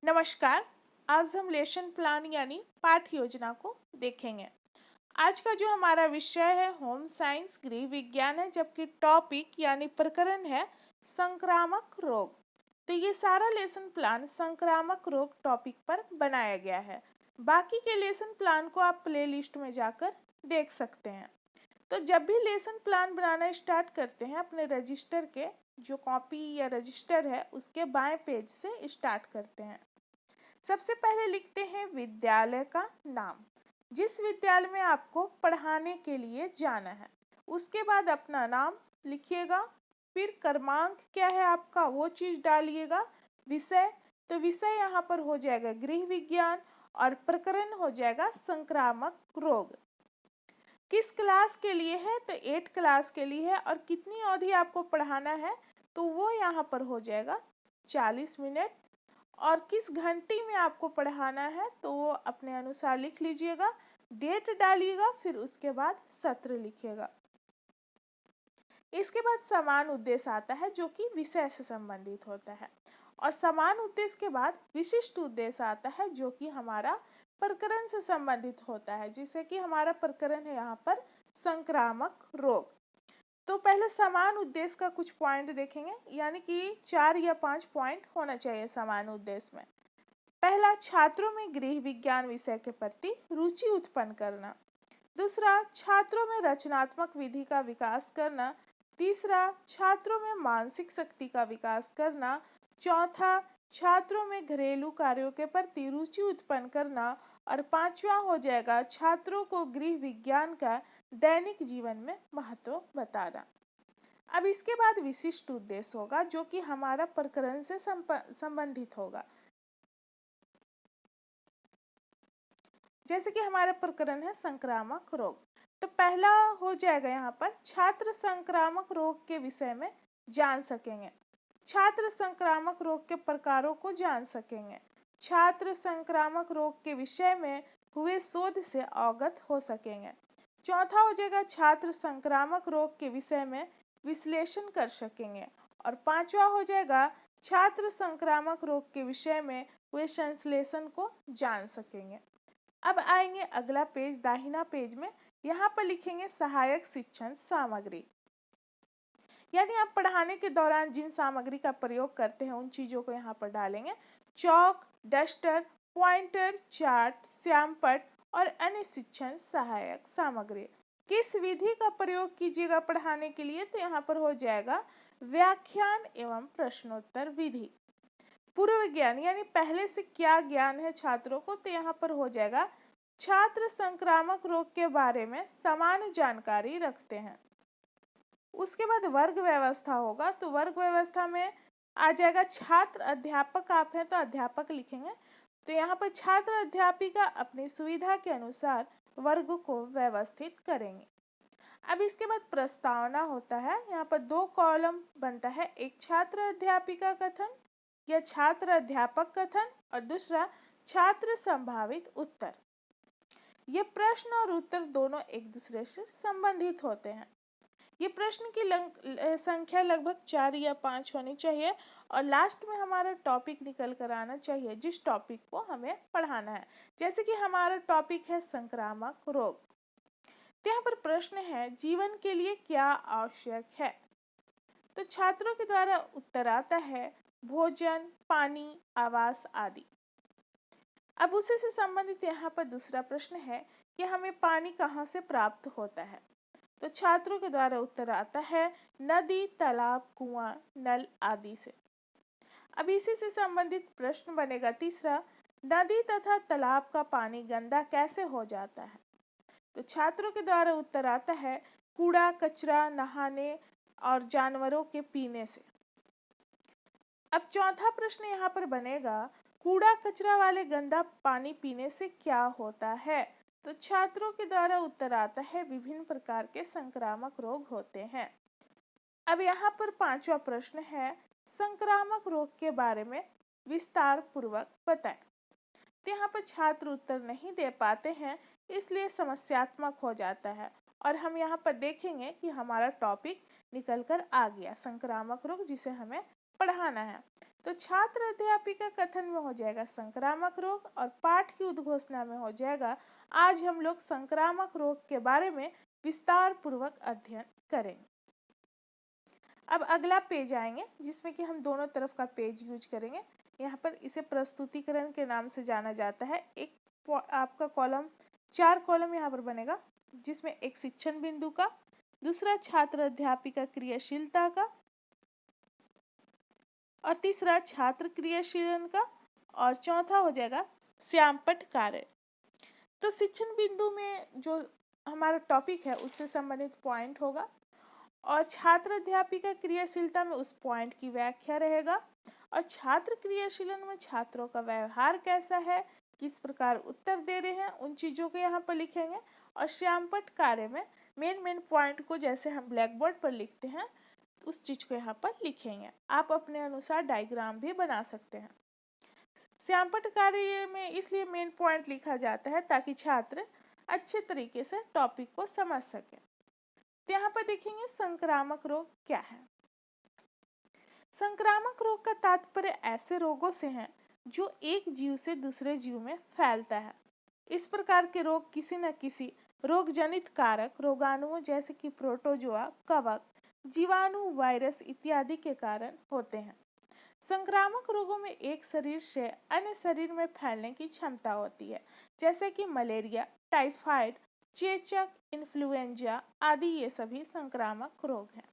नमस्कार। आज हम लेसन प्लान यानी पाठ योजना को देखेंगे। आज का जो हमारा विषय है होम साइंस गृह विज्ञान है, जबकि टॉपिक यानी प्रकरण है संक्रामक रोग। तो ये सारा लेसन प्लान संक्रामक रोग टॉपिक पर बनाया गया है। बाकी के लेसन प्लान को आप प्लेलिस्ट में जाकर देख सकते हैं। तो जब भी लेसन प्लान बनाना स्टार्ट करते हैं, अपने रजिस्टर के जो कॉपी या रजिस्टर है उसके बाएं पेज से स्टार्ट करते हैं। सबसे पहले लिखते हैं विद्यालय का नाम, जिस विद्यालय में आपको पढ़ाने के लिए जाना है। उसके बाद अपना नाम लिखिएगा, फिर क्रमांक क्या है आपका वो चीज़ डालिएगा। विषय, तो विषय यहाँ पर हो जाएगा गृह विज्ञान और प्रकरण हो जाएगा संक्रामक रोग। किस क्लास के लिए है, तो 8 क्लास के लिए है। और कितनी अवधि आपको पढ़ाना है, तो वो यहाँ पर हो जाएगा 40 मिनट। और किस घंटी में आपको पढ़ाना है तो वो अपने अनुसार लिख लीजिएगा, डेट डालिएगा, फिर उसके बाद सत्र लिखिएगा। इसके बाद समान उद्देश्य आता है जो कि विषय से संबंधित होता है, और समान उद्देश्य के बाद विशिष्ट उद्देश्य आता है जो कि हमारा प्रकरण से संबंधित होता है, जिसे कि हमारा प्रकरण है यहाँ पर संक्रामक रोग। तो पहले समान उद्देश्य का कुछ पॉइंट देखेंगे, यानी कि 4 या 5 पॉइंट होना चाहिए समान उद्देश्य में। पहला, छात्रों में गृह विज्ञान विषय के प्रति रुचि उत्पन्न करना। दूसरा, छात्रों में रचनात्मक विधि का विकास करना। तीसरा, छात्रों में मानसिक शक्ति का विकास करना। चौथा, छात्रों में घरेलू कार्यों के प्रति रुचि उत्पन्न करना। और पांचवा हो जाएगा छात्रों को गृह विज्ञान का दैनिक जीवन में महत्व बताना। अब इसके बाद विशिष्ट उद्देश्य होगा जो कि हमारा प्रकरण से संबंधित होगा। जैसे कि हमारा प्रकरण है संक्रामक रोग, तो पहला हो जाएगा यहाँ पर छात्र संक्रामक रोग के विषय में जान सकेंगे। छात्र संक्रामक रोग के प्रकारों को जान सकेंगे। छात्र संक्रामक रोग के विषय में हुए शोध से अवगत हो सकेंगे। चौथा हो जाएगा छात्र संक्रामक रोग के विषय में विश्लेषण कर सकेंगे। और पांचवा हो जाएगा छात्र संक्रामक रोग के विषय में हुए संश्लेषण को जान सकेंगे। अब आएंगे अगला पेज, दाहिना पेज में। यहाँ पर लिखेंगे सहायक शिक्षण सामग्री, यानी आप पढ़ाने के दौरान जिन सामग्री का प्रयोग करते हैं उन चीज़ों को यहाँ पर डालेंगे। चौक, डस्टर, पॉइंटर, चार्ट, श्यामपट्ट और अन्य शिक्षण सहायक सामग्री। किस विधि का प्रयोग कीजिएगा पढ़ाने के लिए, तो यहाँ पर हो जाएगा व्याख्यान एवं प्रश्नोत्तर विधि। पूर्व ज्ञान, यानी पहले से क्या ज्ञान है छात्रों को, तो यहाँ पर हो जाएगा छात्र संक्रामक रोग के बारे में सामान्य जानकारी रखते हैं। उसके बाद वर्ग व्यवस्था होगा, तो वर्ग व्यवस्था में आ जाएगा छात्र अध्यापक आप हैं तो अध्यापक लिखेंगे। तो यहाँ पर छात्र अध्यापिका अपनी सुविधा के अनुसार वर्ग को व्यवस्थित करेंगे। अब इसके बाद प्रस्तावना होता है, यहाँ पर 2 कॉलम बनता है, एक छात्र अध्यापिका कथन या छात्र अध्यापक कथन और दूसरा छात्र संभावित उत्तर। ये प्रश्न और उत्तर दोनों एक दूसरे से संबंधित होते हैं। ये प्रश्न की संख्या लगभग 4 या 5 होनी चाहिए और लास्ट में हमारा टॉपिक निकल कर आना चाहिए जिस टॉपिक को हमें पढ़ाना है। जैसे कि हमारा टॉपिक है संक्रामक रोग, तो यहाँ पर प्रश्न है जीवन के लिए क्या आवश्यक है, तो छात्रों के द्वारा उत्तर आता है भोजन, पानी, आवास आदि। अब उसी से संबंधित यहाँ पर दूसरा प्रश्न है कि हमें पानी कहाँ से प्राप्त होता है, तो छात्रों के द्वारा उत्तर आता है नदी, तालाब, कुआं, नल आदि से। अब इसी से संबंधित प्रश्न बनेगा तीसरा, नदी तथा तालाब का पानी गंदा कैसे हो जाता है, तो छात्रों के द्वारा उत्तर आता है कूड़ा कचरा, नहाने और जानवरों के पीने से। अब चौथा प्रश्न यहाँ पर बनेगा कूड़ा कचरा वाले गंदा पानी पीने से क्या होता है, तो छात्रों के द्वारा उत्तर आता है विभिन्न प्रकार के संक्रामक रोग होते हैं। अब यहाँ पर पांचवा प्रश्न है संक्रामक रोग के बारे में विस्तार पूर्वक बताएं। तो यहाँ पर छात्र उत्तर नहीं दे पाते हैं, इसलिए समस्यात्मक हो जाता है और हम यहाँ पर देखेंगे कि हमारा टॉपिक निकल कर आ गया संक्रामक रोग जिसे हमें पढ़ाना है। तो छात्र अध्यापिका कथन में हो जाएगा संक्रामक रोग और पाठ की उद्घोषणा में हो जाएगा आज हम लोग संक्रामक रोग के बारे में विस्तार पूर्वक अध्ययन करेंगे। अब अगला पेज आएंगे जिसमें कि हम दोनों तरफ का पेज यूज करेंगे। यहाँ पर इसे प्रस्तुतिकरण के नाम से जाना जाता है। एक आपका कॉलम 4 कॉलम यहाँ पर बनेगा जिसमें एक शिक्षण बिंदु का, दूसरा छात्र अध्यापिका क्रियाशीलता का और तीसरा छात्र क्रियाशीलन का और चौथा हो जाएगा श्यामपट्ट कार्य। तो शिक्षण बिंदु में जो हमारा टॉपिक है उससे संबंधित पॉइंट होगा और छात्र अध्यापिका क्रियाशीलता में उस पॉइंट की व्याख्या रहेगा और छात्र क्रियाशीलन में छात्रों का व्यवहार कैसा है, किस प्रकार उत्तर दे रहे हैं, उन चीज़ों को यहाँ पर लिखेंगे। और श्यामपट्ट कार्य में मेन पॉइंट को जैसे हम ब्लैक बोर्ड पर लिखते हैं उस चीज़ को यहाँ पर लिखेंगे। आप अपने अनुसार डायग्राम भी बना सकते हैं। श्यामपट्ट कार्य में इसलिए मेन पॉइंट लिखा जाता है ताकि छात्र अच्छे तरीके से टॉपिक को समझ सके। तो यहाँ पर देखेंगे संक्रामक रोग क्या है। संक्रामक रोग का तात्पर्य ऐसे रोगों से है जो एक जीव से दूसरे जीव में फैलता है। इस प्रकार के रोग किसी न किसी रोग जनित कारक रोगाणुओं जैसे कि प्रोटोजोआ, कवक, जीवाणु, वायरस इत्यादि के कारण होते हैं। संक्रामक रोगों में एक शरीर से अन्य शरीर में फैलने की क्षमता होती है जैसे कि मलेरिया, टाइफाइड, चेचक, इन्फ्लुएंजा आदि ये सभी संक्रामक रोग हैं।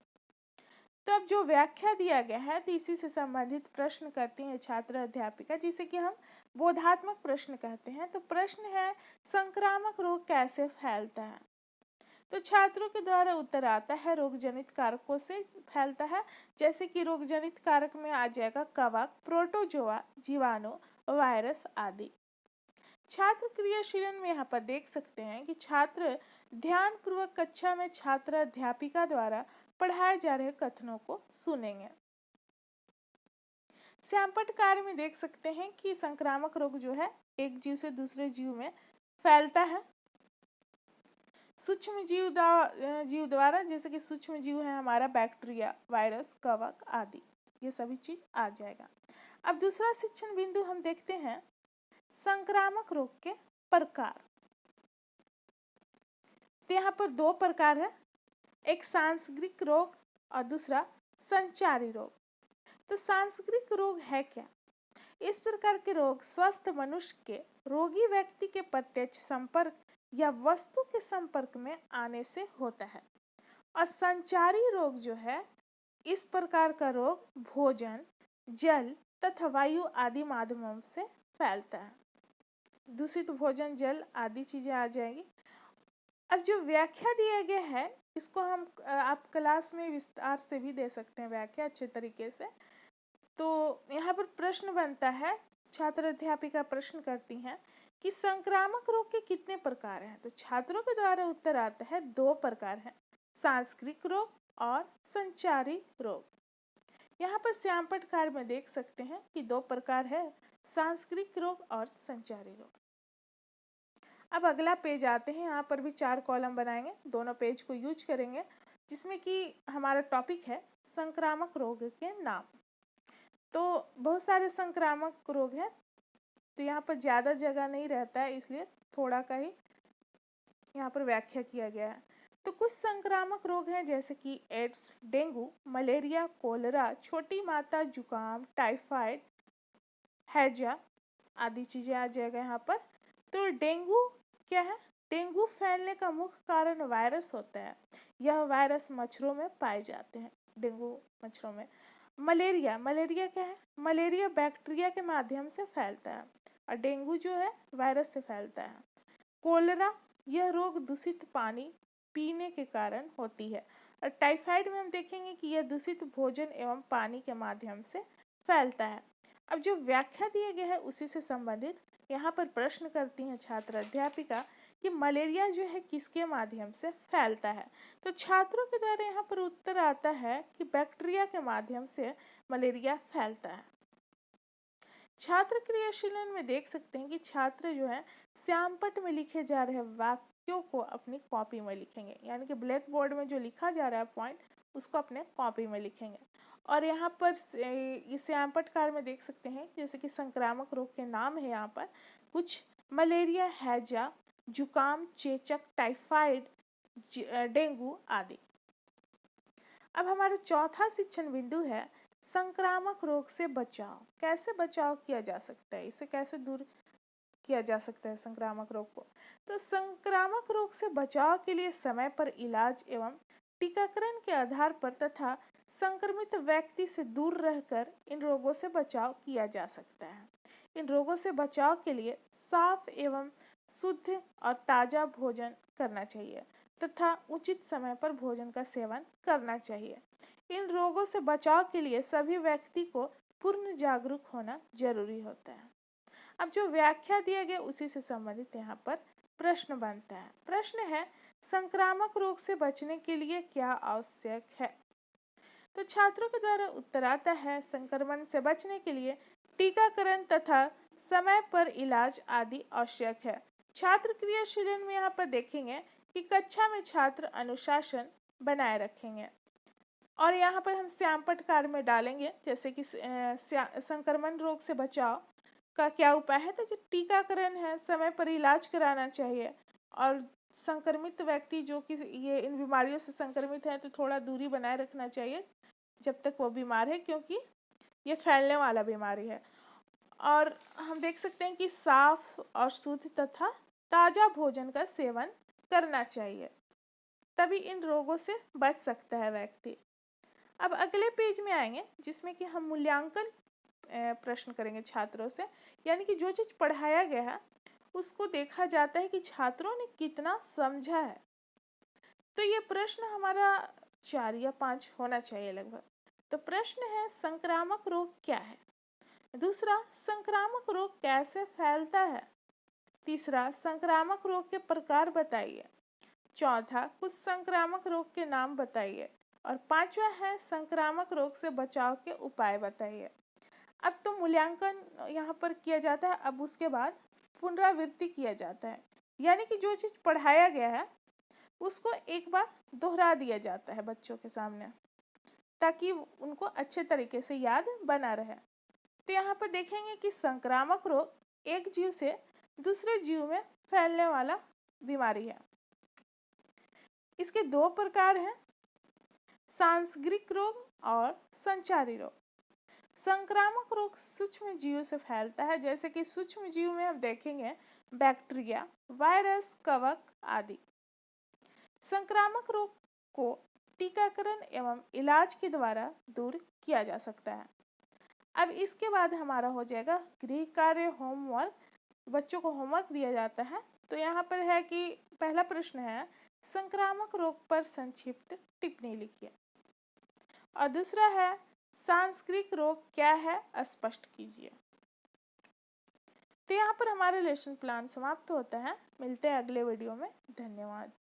तो अब जो व्याख्या दिया गया है तो इसी से संबंधित प्रश्न करती हैं छात्र अध्यापिका जिसे कि हम बोधात्मक प्रश्न कहते हैं। तो प्रश्न है संक्रामक रोग कैसे फैलता है। तो छात्रों के द्वारा उत्तर आता है रोग जनित कारकों से फैलता है जैसे कि रोग जनित कारक में आ जाएगा कवक, प्रोटोजोआ, जीवाणु, वायरस आदि। छात्र क्रियाशीलन में यहाँ पर देख सकते हैं कि छात्र ध्यान पूर्वक कक्षा में छात्र अध्यापिका द्वारा पढ़ाए जा रहे कथनों को सुनेंगे। श्यामपट्ट कार्य में देख सकते हैं कि संक्रामक रोग जो है एक जीव से दूसरे जीव में फैलता है सूक्ष्म जीव द्वारा, जैसे कि सूक्ष्म जीव है हमारा बैक्टीरिया, वायरस, कवक आदि, ये सभी चीज आ जाएगा। अब दूसरा शिक्षण बिंदु हम देखते हैं संक्रामक रोग के प्रकार। तो यहाँ पर 2 प्रकार है, एक सांस्कृतिक रोग और दूसरा संचारी रोग। तो सांस्कृतिक रोग है क्या? इस प्रकार के रोग स्वस्थ मनुष्य के रोगी व्यक्ति के प्रत्यक्ष संपर्क या वस्तु के संपर्क में आने से होता है। और संचारी रोग जो है इस प्रकार का रोग भोजन, जल तथा वायु आदि माध्यमों से फैलता है। दूषित भोजन, जल आदि चीजें आ जाएंगी। अब जो व्याख्या दिया गया है इसको हम आप क्लास में विस्तार से भी दे सकते हैं व्याख्या अच्छे तरीके से। तो यहाँ पर प्रश्न बनता है, छात्र अध्यापिका प्रश्न करती हैं कि संक्रामक रोग के कितने प्रकार हैं। तो छात्रों के द्वारा उत्तर आता है 2 प्रकार हैं, सांस्कृतिक रोग और संचारी रोग। यहाँ पर श्यामपट्ट कार्य में देख सकते हैं कि 2 प्रकार है, सांस्कृतिक रोग और संचारी रोग। अब अगला पेज आते हैं, यहाँ पर भी 4 कॉलम बनाएंगे, दोनों पेज को यूज करेंगे जिसमें कि हमारा टॉपिक है संक्रामक रोग के नाम। तो बहुत सारे संक्रामक रोग हैं तो यहाँ पर ज़्यादा जगह नहीं रहता है इसलिए थोड़ा का ही यहाँ पर व्याख्या किया गया है। तो कुछ संक्रामक रोग हैं जैसे कि एड्स, डेंगू, मलेरिया, कोलेरा, छोटी माता, जुकाम, टाइफाइड, हैजा आदि चीज़ें आ जाएगा यहाँ पर। तो डेंगू क्या है? डेंगू फैलने का मुख्य कारण वायरस होता है। यह वायरस मच्छरों में पाए जाते हैं, डेंगू मच्छरों में। मलेरिया क्या है? मलेरिया बैक्टीरिया के माध्यम से फैलता है और डेंगू जो है वायरस से फैलता है। कोलेरा, यह रोग दूषित पानी पीने के कारण होती है। और टाइफाइड में हम देखेंगे कि यह दूषित भोजन एवं पानी के माध्यम से फैलता है। अब जो व्याख्या दिया गया है उसी से संबंधित यहाँ पर प्रश्न करती हैं छात्र अध्यापिका कि मलेरिया जो है किसके माध्यम से फैलता है। तो छात्रों के द्वारा यहाँ पर उत्तर आता है कि बैक्टीरिया के माध्यम से मलेरिया फैलता है। छात्र क्रियाशीलन में देख सकते हैं कि छात्र जो है श्यामपट्ट में लिखे जा रहे वाक्यों को अपनी कॉपी में लिखेंगे, यानी कि ब्लैक बोर्ड में जो लिखा जा रहा है पॉइंट उसको अपने कॉपी में लिखेंगे और यहाँ पर इस पटकार में देख सकते हैं जैसे कि संक्रामक रोग के नाम है यहाँ पर कुछ मलेरिया, हैजा, जुकाम, चेचक, टाइफाइड, डेंगू आदि। अब हमारा चौथा शिक्षण बिंदु है संक्रामक रोग से बचाव। कैसे बचाव किया जा सकता है, इसे कैसे दूर किया जा सकता है संक्रामक रोग को। तो संक्रामक रोग से बचाव के लिए समय पर इलाज एवं टीकाकरण के आधार पर तथा संक्रमित व्यक्ति से दूर रहकर इन रोगों से बचाव किया जा सकता है। इन रोगों से बचाव के लिए साफ एवं शुद्ध और ताज़ा भोजन करना चाहिए तथा उचित समय पर भोजन का सेवन करना चाहिए। इन रोगों से बचाव के लिए सभी व्यक्ति को पूर्ण जागरूक होना जरूरी होता है। अब जो व्याख्या दिया गया उसी से संबंधित यहाँ पर प्रश्न बनता है। प्रश्न है संक्रामक रोग से बचने के लिए क्या आवश्यक है। तो छात्रों के द्वारा उत्तर आता है संक्रमण से बचने के लिए टीकाकरण तथा समय पर इलाज आदि आवश्यक है। छात्र क्रियाशीलन में यहाँ पर देखेंगे कि कक्षा में छात्र अनुशासन बनाए रखेंगे और यहाँ पर हम श्यामपटकार में डालेंगे जैसे कि संक्रमण रोग से बचाव का क्या उपाय है। तो जो टीकाकरण है, समय पर इलाज कराना चाहिए और संक्रमित व्यक्ति जो कि ये इन बीमारियों से संक्रमित है तो थोड़ा दूरी बनाए रखना चाहिए जब तक वो बीमार है, क्योंकि ये फैलने वाला बीमारी है। और हम देख सकते हैं कि साफ और शुद्ध तथा ताज़ा भोजन का सेवन करना चाहिए, तभी इन रोगों से बच सकता है व्यक्ति। अब अगले पेज में आएंगे जिसमें कि हम मूल्यांकन प्रश्न करेंगे छात्रों से, यानी कि जो चीज़ पढ़ाया गया है उसको देखा जाता है कि छात्रों ने कितना समझा है। तो ये प्रश्न हमारा 4 या 5 होना चाहिए लगभग। तो प्रश्न है संक्रामक रोग क्या है। दूसरा, संक्रामक रोग कैसे फैलता है। तीसरा, संक्रामक रोग के प्रकार बताइए। चौथा, कुछ संक्रामक रोग के नाम बताइए। और पांचवा है संक्रामक रोग से बचाव के उपाय बताइए। अब तो मूल्यांकन यहाँ पर किया जाता है, अब उसके बाद पुनरावृत्ति किया जाता है, यानी कि जो चीज़ पढ़ाया गया है उसको एक बार दोहरा दिया जाता है बच्चों के सामने ताकि उनको अच्छे तरीके से याद बना रहे। तो यहाँ पर देखेंगे कि संक्रामक रोग एक जीव से दूसरे जीव में फैलने वाला बीमारी है। इसके 2 प्रकार हैं, सांसर्गिक रोग और संचारी रोग। संक्रामक रोग सूक्ष्म जीव से फैलता है, जैसे कि सूक्ष्म जीव में हम देखेंगे बैक्टीरिया, वायरस, कवक आदि। संक्रामक रोग को टीकाकरण एवं इलाज के द्वारा दूर किया जा सकता है। अब इसके बाद हमारा हो जाएगा गृह कार्य, होमवर्क। बच्चों को होमवर्क दिया जाता है। तो यहाँ पर है कि पहला प्रश्न है संक्रामक रोग पर संक्षिप्त टिप्पणी लिखिए और दूसरा है सांसर्गिक रोग क्या है स्पष्ट कीजिए। तो यहाँ पर हमारा लेसन प्लान समाप्त होता है। मिलते हैं अगले वीडियो में। धन्यवाद।